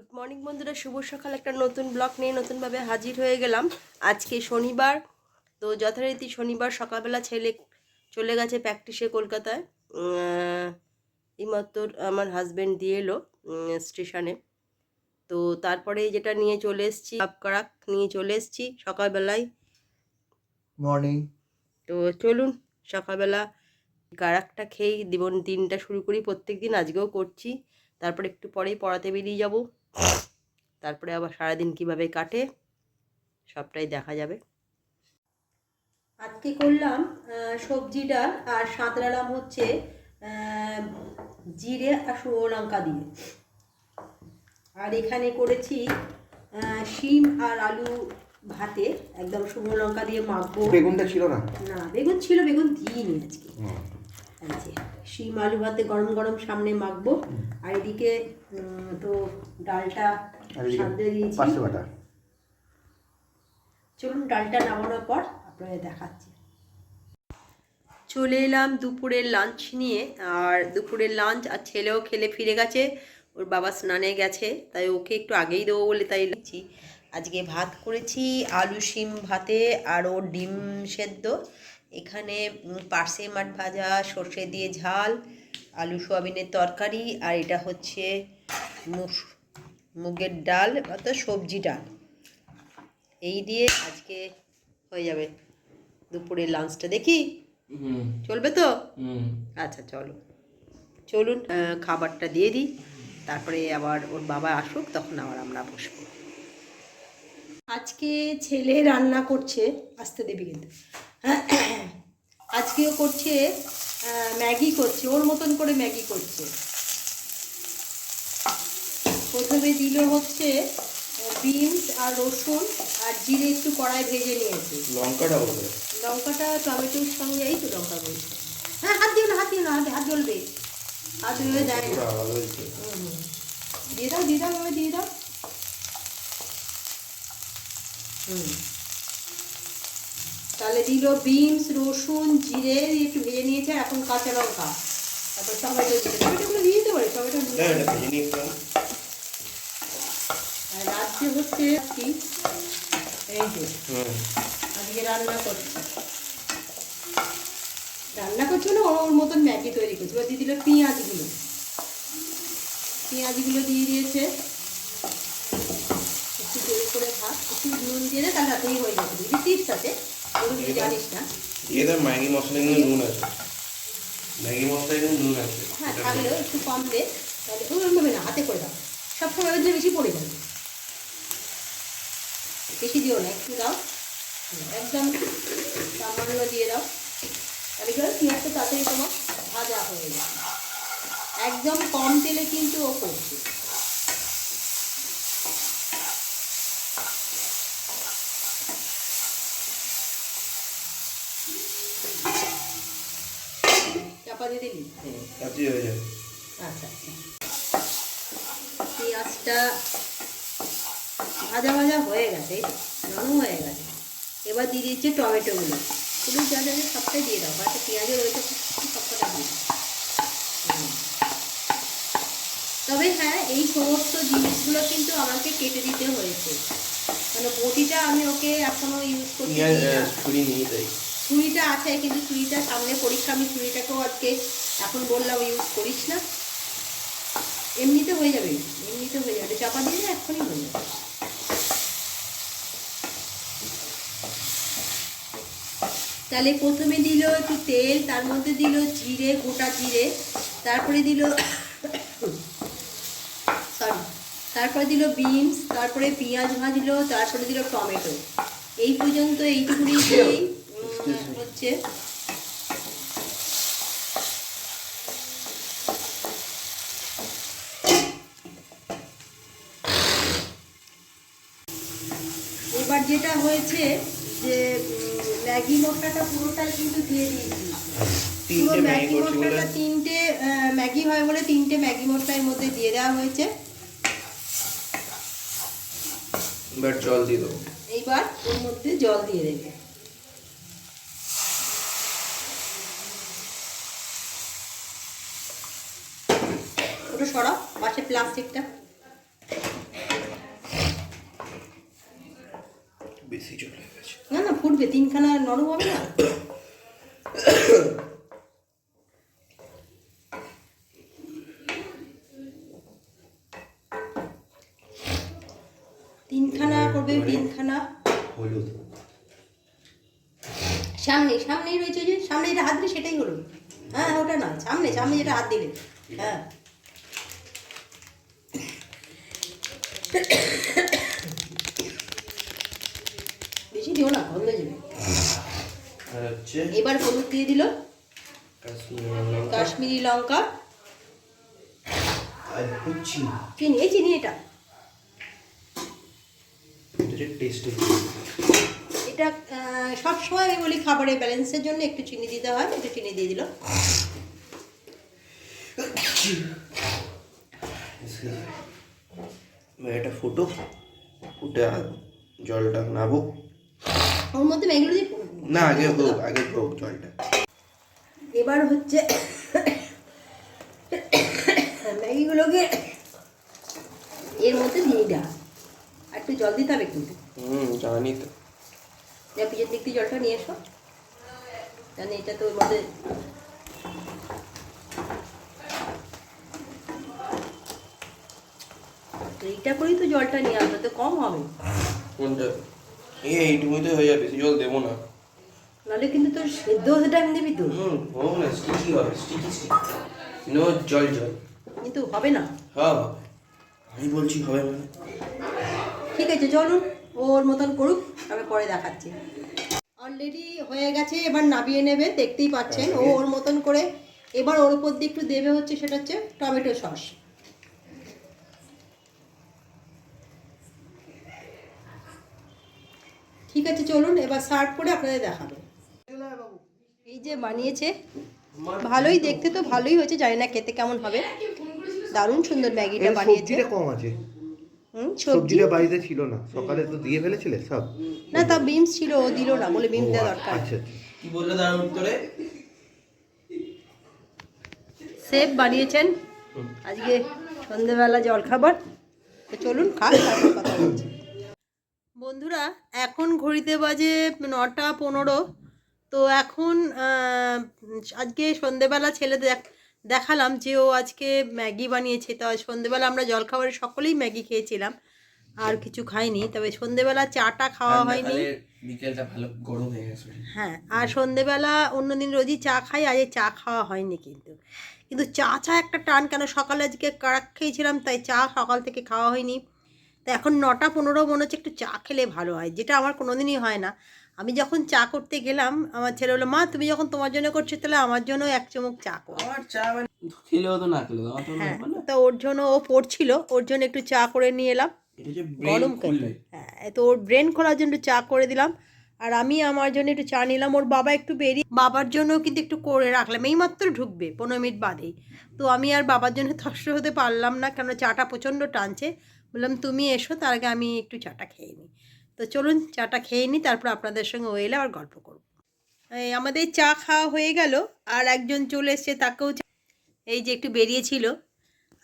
Good morning বন্ধুরা, শুভ সকাল। একটা নতুন ব্লগ নিয়ে নতুনভাবে হাজির হয়ে গেলাম। আজকে শনিবার, তো যথারীতি শনিবার সকালবেলা ছেলে চলে গেছে প্র্যাকটিসে কলকাতায়। এইমাত্র আমার হাজব্যান্ড দিয়ে এলো স্টেশনে। তো তারপরে যেটা নিয়ে চলে এসেছি, কাপ নিয়ে চলে এসেছি সকালবেলায়। মর্নিং। তো চলুন সকালবেলা কারাকটা খেয়েই দিনটা শুরু করি। প্রত্যেক দিন আজকেও করছি। তারপরে একটু পরেই পড়াতে বেরিয়ে যাব। তারপরে আবার সারাদিন কিভাবে কাটে সবটাই দেখা যাবে। আজকে করলাম সবজি ডাল, আর সাঁতরালাম হচ্ছে জিরে আর শুকনো লঙ্কা দিয়ে। আর এখানে করেছি শিম আর আলু ভাতে, একদম শুকনো লঙ্কা দিয়ে মাখবো। বেগুনটা ছিল না? না, বেগুন ছিল, বেগুন দিইনি আজকে। আচ্ছা, শিম আলু ভাতে গরম গরম সামনে মাখবো। আর এদিকে তো ডালটা সাঁতরে দিয়েছি। চলুন ডালটা নামানোর পর আপনাদের দেখাচ্ছি। চলে এলাম দুপুরের লাঞ্চ নিয়ে। আর দুপুরের লাঞ্চ আর ছেলেও খেলে ফিরে গেছে, ওর বাবা স্নানে গেছে, তাই ওকে একটু আগেই দেবো বলে তাই লিখছি। আজকে ভাত করেছি আলু শিম ভাতে আর ওর ডিম সেদ্ধ। এখানে পার্সে মাছ ভাজা, সর্ষে দিয়ে ঝাল, আলু সোয়াবিনের তরকারি, আর এটা হচ্ছে মুগের ডাল অর্থাৎ সবজি ডাল। এই দিয়ে আজকে হয়ে যাবে দুপুরের লাঞ্চটা। দেখি চলবে তো? আচ্ছা চলুন খাবারটা দিয়ে দিই, তারপরে আবার ওর বাবা আসুক, তখন আবার আমরা বসবো। আজকে ছেলে রান্না করছে, আসতে দেবি কিন্তু। আজকেও করছে ম্যাগি করছে, ওর মতন করে ম্যাগি করছে। প্রথমে দিল হচ্ছে বিনস আর রসুন আর জিরে একটু কড়াই ভেজে নিয়েছে। লঙ্কাটা টমেটোর সঙ্গে, এই তো লঙ্কা বলছে। হ্যাঁ, হাত দিও না, হাত জ্বলবে, হাত ধুয়ে যায় না। দিয়ে দাও এভাবে দিয়ে দাও। তাহলে দিল বিনস, রসুন, জিরে একটু ভেজে নিয়েছে। এখন কাঁচা লঙ্কা, তারপর টমেটো দিতে, টমেটোগুলো দিয়ে দিতে পারে, টমেটো আর রাত্রে হচ্ছে কি এই যে আজকে রান্না করছে না, ওর মতন ম্যাগি তৈরি করছে। এবার দিয়ে দিল পেঁয়াজগুলো দিয়ে দিয়েছে। একটু জোরে করে ভাত, একটু নুন দিয়ে তার সাথেই হয়ে যাবে। বুঝেছিস? সাথে জানিস না ম্যাগি মশলা নুন আছে, হ্যাঁ থাকলেও একটু কম দে, তাহলে ওরকম হবে না। হাতে করে দাও, সবসময় যে বেশি পড়ে যাবে। বেশি দিও না, একটু দাও, একদম সামান্য দিয়ে দাও। তাহলে কি হয়, পেঁয়াজটা তাড়াতাড়ি তোমার ভাজা হয়ে যাবে। একদম কম তেলে কিন্তু ও করছে। চাপা দিয়ে দিলি? আচ্ছা, পেঁয়াজটা ভাজা হয়ে গেছে, নরম হয়ে গেছে। এবার দিয়ে দিচ্ছে টমেটোগুলো। পুরো যা যা সবটাই দিয়ে দাও, বাচ্চা পেঁয়াজও রয়েছে, সবকটা দিয়ে দাও। তবে হ্যাঁ, এই সমস্ত জিনিসগুলো কিন্তু আমাকে কেটে দিতে হয়েছে, মানে বটিটা আমি ওকে এখনো ইউজ করতে ছুরিটা আছে, কিন্তু ছুরিটা সামনে পরীক্ষা, আমি ছুরিটাকেও আজকে এখন বললাম ইউজ করিস না। এমনিতে হয়ে যাবে, চাপা দিয়ে এখনই হয়ে যাবে। তাহলে প্রথমে দিল একটু তেল, তার মধ্যে দিল জিরে, গোটা জিরে, তারপরে দিল তারপরে দিল বিনস, তারপরে পেঁয়াজ ভাজলো, তারপরে দিল টমেটো। এই পর্যন্ত এইটুকুনি হচ্ছে। এবার যেটা হয়েছে যে ম্যাগি মশলাটা পুরোটাই কিন্তু দিয়ে দিয়েছি। পুরো ম্যাগি মশলাটা তিনটে ম্যাগি হয় বলে তিনটে ম্যাগি মশলার মধ্যে দিয়ে দেওয়া হয়েছে। এবার জল দিয়ে দেবো। এইবার ওর মধ্যে জল দিয়ে দেবে। ওটা সরাও, পাশে প্লাস্টিকটা। ফুলবে, তিনখানা নরম হবে না? তিনখানা করবে, তিনখানা। হলুদ সামনেই রয়েছে, যে সামনে যেটা হাত দিলে সেটাই হলো। হ্যাঁ ওটা নয়, সামনে যেটা হাত দিলে। হ্যাঁ বেশি দিও না, গন্ধ যাবে। আর হচ্ছে এবার হলুদ দিয়ে দিল, কাশ্মীরি কাশ্মীরি লঙ্কা। লঙ্কা, আর হচ্ছে চিনি এটা টেস্টি। এটা সবসময় আমি বলি খাবারের ব্যালেন্সের জন্য একটু চিনি দিতে হয়, একটু চিনি দিয়ে দিল। এটা ফুটো, ফুটে জলটা নাবো। ওর মধ্যে ম্যাগিগুলো দিয়ে না আগে হোক জলটা। এবার হচ্ছে ম্যাগিগুলোকে এর মধ্যে দিয়ে দেওয়া, আর একটু জল দিতে হবে কিন্তু। জানি তো। যা পিছের দিক দিয়ে জলটা নিয়ে এসো, জানি এটা তো ওর মধ্যে এইটা করেই তো জলটা নিয়ে আসবে, তো কম হবে। কোনটা? এইটুকুই তো হয়ে যাবে, বেশি জল দেবো না। নাহলে কিন্তু তোর সেদ্ধ হতে টাইম দিবি তো। হোক না, স্টিকি হবে, স্টিকি। নো জল কিন্তু হবে না। হ্যাঁ আমি বলছি হবে মানে। ঠিক আছে চলুন, ওর মতন করুক, আমি পরে দেখাচ্ছি। অলরেডি হয়ে গেছে, এবার নামিয়ে নেবে, দেখতেই পাচ্ছেন। ও ওর মতন করে এবার ওর উপর দিয়ে একটু দেবে হচ্ছে, সেটা হচ্ছে টমেটো সস। ঠিক আছে চলুন, এবার সার্ভ করে আপনাদের দেখাবো। এই যে বানিয়েছে, ভালোই দেখতে, তো ভালোই হয়েছে, জানি না খেতে কেমন হবে। দারুণ সুন্দর ম্যাগিটা বানিয়েছে। সবজিটা কম আছে, সবজি সবজিটা বাড়িতে ছিল না, সকালে তো দিয়ে ফেলেছিলে সব। না, তা বিমস ছিল, ও দিল না, বলে বিমস দেওয়া দরকার। আচ্ছা কি বললে তার উত্তরে? সেফ বানিয়েছেন আজকে সন্ধ্যেবেলা জলখাবার। তো চলুন খান, তারপর কথা বলছি। বন্ধুরা এখন ঘড়িতে বাজে 9:15। তো এখন আজকে সন্ধ্যেবেলা ছেলেদের দেখালাম যে ও আজকে ম্যাগি বানিয়েছে। তো সন্ধ্যেবেলা আমরা জলখাবারে সকলেই ম্যাগি খেয়েছিলাম, আর কিছু খাইনি। তবে সন্ধ্যেবেলা চাটা খাওয়া হয়নি। বিকেলটা ভালো গরম হয়ে গেছে। হ্যাঁ, আর সন্ধ্যেবেলা অন্যদিন রোজই চা খাই, আজ চা খাওয়া হয়নি। কিন্তু চা একটা টান কেন, সকালে আজকে কারাক খেয়েছিলাম, তাই চা সকাল থেকে খাওয়া হয়নি। তো এখন 9:15 মনে হচ্ছে একটু চা খেলে ভালো হয়, যেটা আমার কোনোদিনই হয় না। আমি যখন চা করতে গেলাম, আমার ছেলে বললো, মা তুমি যখন তোমার জন্য করছো তাহলে আমার জন্য 1 চামচ চা করো। আমার চা মানে খেলেও তো না খেলেও আমার তো হ্যাঁ, তো ওর জন্য ও পড়ছিল, ওর জন্য একটু চা করে নিয়ে এলাম। এটা যে গরম খেতে, হ্যাঁ, তো ওর ব্রেন খোলার জন্য একটু চা করে দিলাম। আর আমি আমার জন্য একটু চা নিলাম। ওর বাবা একটু বেরিয়ে, বাবার জন্য কিন্তু একটু করে রাখলাম, এইমাত্র ঢুকবে 15 মিনিট বাদেই। তো আমি আর বাবার জন্য তস্ত হতে পারলাম না, কেন চাটা প্রচণ্ড টানছে। বললাম তুমি এসো, তার আগে আমি একটু চাটা খেয়ে নিই। তো চলুন চাটা খেয়ে নিই, তারপর আপনাদের সঙ্গে ও এলে আবার গল্প করব। এই আমাদের চা খাওয়া হয়ে গেল, আর একজন চলে এসছে, তাকেও এই যে একটু বেরিয়েছিল,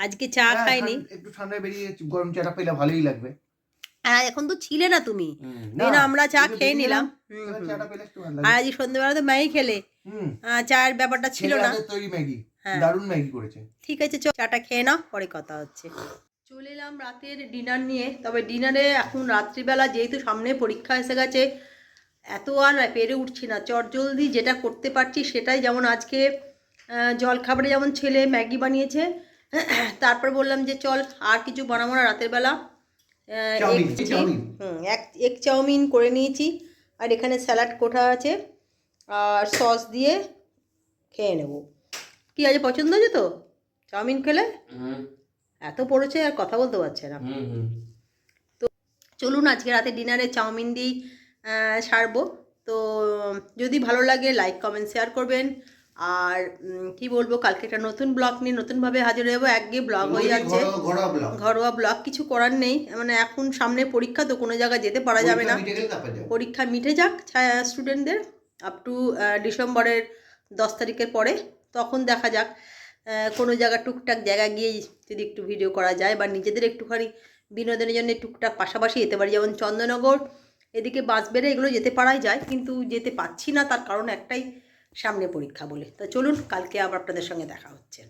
আজকে চা খায়নি। একটু ঠান্ডায় বেরিয়ে গরম চাটা পেলে ভালোই লাগবে। হ্যাঁ, এখন তো ছিলে না তুমি, আমরা চা খেয়ে নিলাম। আর আজ সন্ধ্যেবেলা তো ম্যাগি খেলে, চায়ের ব্যাপারটা ছিল না। তৈরি ম্যাগি, হ্যাঁ দারুণ ম্যাগি করেছে। ঠিক আছে, চাটা খেয়ে নাও, পরে কথা হচ্ছে। চলে এলাম রাতের ডিনার নিয়ে। তবে ডিনারে এখন রাত্রিবেলা যেহেতু সামনে পরীক্ষা এসে গেছে, এত আর পেরে উঠছি না, চটজলদি যেটা করতে পারছি সেটাই। যেমন আজকে জলখাবারে যেমন ছেলে ম্যাগি বানিয়েছে, তারপর বললাম যে চল আর কিছু বানাবো না রাতের বেলা, এগ চাউমিন করে নিয়েছি। আর এখানে স্যালাড কোঠা আছে, আর সস দিয়ে খেয়ে নেব। কি আছে, পছন্দ হয়েছে তো চাউমিন খেলে? এত পড়েছে আর কথা বলতে পারছে না। তো চলুন আজকে রাতে ডিনারে চাউমিন দিয়েই সারবো। তো যদি ভালো লাগে লাইক কমেন্ট শেয়ার করবেন। আর কি বলবো, কালকে একটা নতুন ব্লগ নিয়ে নতুনভাবে হাজির হয়ে যাবো। একঘেয়ে ব্লগ হয়ে যাচ্ছে, ঘরোয়া ব্লগ, কিছু করার নেই। মানে এখন সামনে পরীক্ষা, তো কোনো জায়গায় যেতে পারা যাবে না। পরীক্ষা মিটে যাক স্টুডেন্টদের, আপ টু ডিসেম্বরের 10 তারিখের পরে, তখন দেখা যাক কোনো জায়গা টুকটাক জায়গা গিয়ে যদি একটু ভিডিও করা যায়, বা নিজেদের একটুখানি বিনোদনের জন্য টুকটাক পাশাপাশি যেতে পারি। যেমন চন্দননগর এদিকে বাস বেড়ে এগুলো যেতে পারাই যায়, কিন্তু যেতে পারছি না, তার কারণ একটাই, সামনে পরীক্ষা বলে। তা চলুন, কালকে আবার আপনাদের সঙ্গে দেখা হচ্ছে।